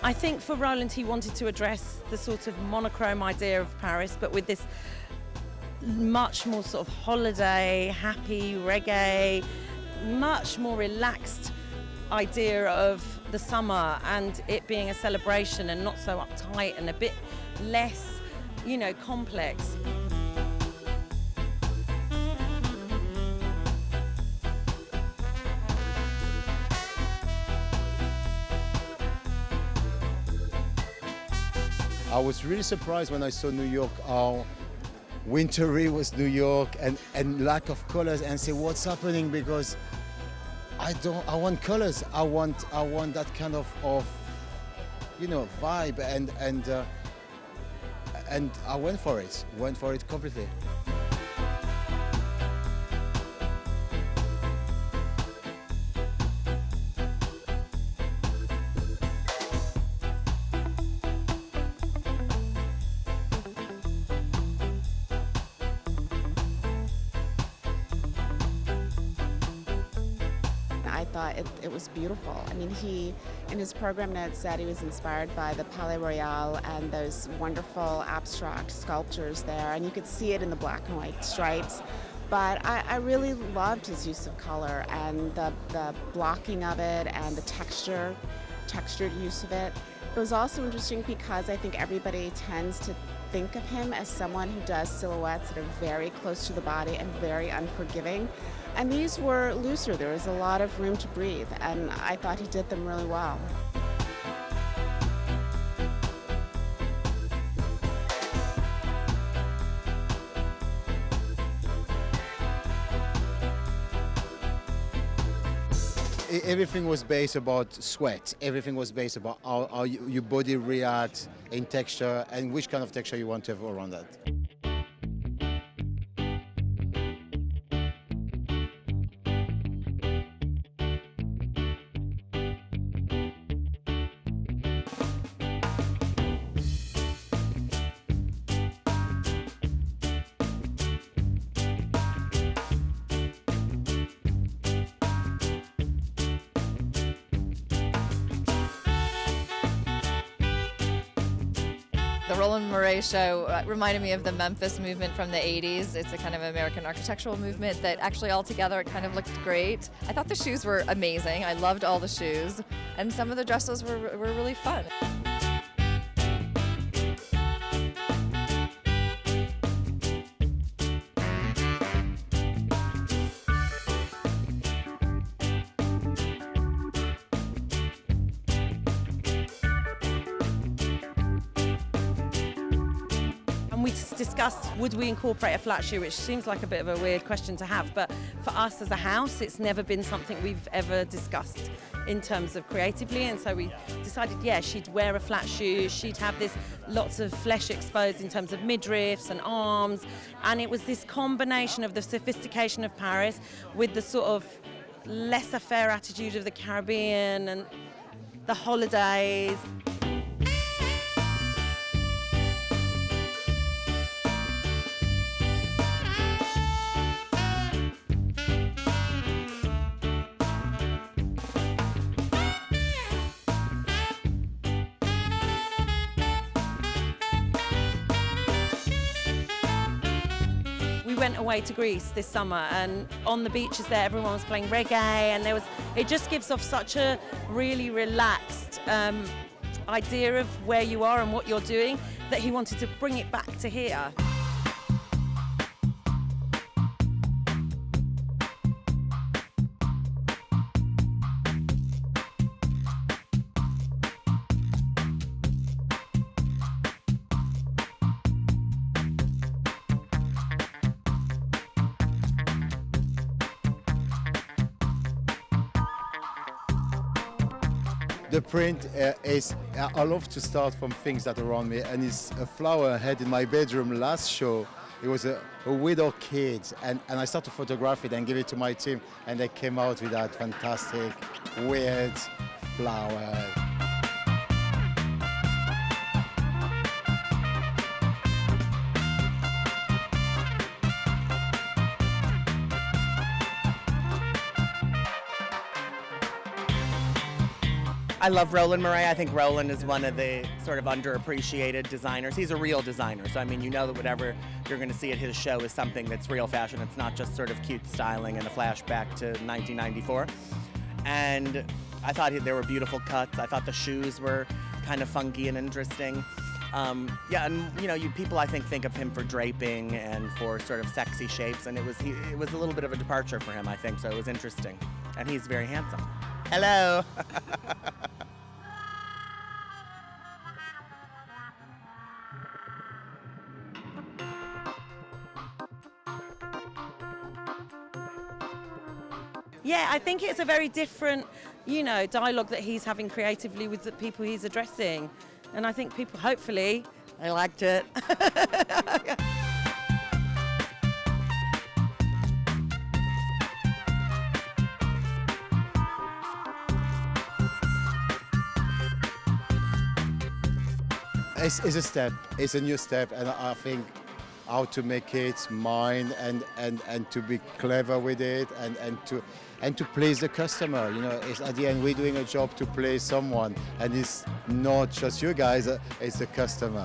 I think for Roland, he wanted to address the sort of monochrome idea of Paris, but with this much more sort of holiday, happy, reggae, much more relaxed idea of the summer and it being a celebration and not so uptight and a bit less, complex. I was really surprised when I saw New York, how wintry was New York and lack of colors, and say what's happening, because I want colors. I want that kind of vibe, and I went for it completely. I thought it was beautiful. I mean, he, in his program notes, said he was inspired by the Palais Royal and those wonderful abstract sculptures there, and you could see it in the black and white stripes. But I really loved his use of color and the blocking of it and the textured use of it. It was also interesting because I think everybody tends to think of him as someone who does silhouettes that are very close to the body and very unforgiving. And these were looser. There was a lot of room to breathe, and I thought he did them really well. Everything was based about sweat. Everything was based about how your body reacts in texture and which kind of texture you want to have around that. The Roland Mouret show reminded me of the Memphis movement from the 80s. It's a kind of American architectural movement that actually altogether it kind of looked great. I thought the shoes were amazing. I loved all the shoes. And some of the dresses were really fun. We discussed, would we incorporate a flat shoe, which seems like a bit of a weird question to have, but for us as a house, it's never been something we've ever discussed in terms of creatively, and so we decided, she'd wear a flat shoe, she'd have this lots of flesh exposed in terms of midriffs and arms, and it was this combination of the sophistication of Paris with the sort of laissez-faire attitude of the Caribbean and the holidays. We went away to Greece this summer, and on the beaches there everyone was playing reggae, and it just gives off such a really relaxed idea of where you are and what you're doing, that he wanted to bring it back to here. The print is, I love to start from things that are around me, and it's a flower I had in my bedroom last show. It was a widow kid, and I started to photograph it and give it to my team, and they came out with that fantastic, weird flower. I love Roland Mouret. I think Roland is one of the sort of underappreciated designers. He's a real designer, so I mean, you know that whatever you're going to see at his show is something that's real fashion. It's not just sort of cute styling and a flashback to 1994. And I thought there were beautiful cuts. I thought the shoes were kind of funky and interesting. Yeah, and you know, people I think of him for draping and for sort of sexy shapes, and it was a little bit of a departure for him, I think. So it was interesting, and he's very handsome. Hello. Yeah, I think it's a very different, dialogue that he's having creatively with the people he's addressing. And I think people, hopefully, they liked it. It's a step, it's a new step, and I think how to make it mine and to be clever with it and to please the customer. It's, at the end, we're doing a job to please someone, and it's not just you guys, it's the customer.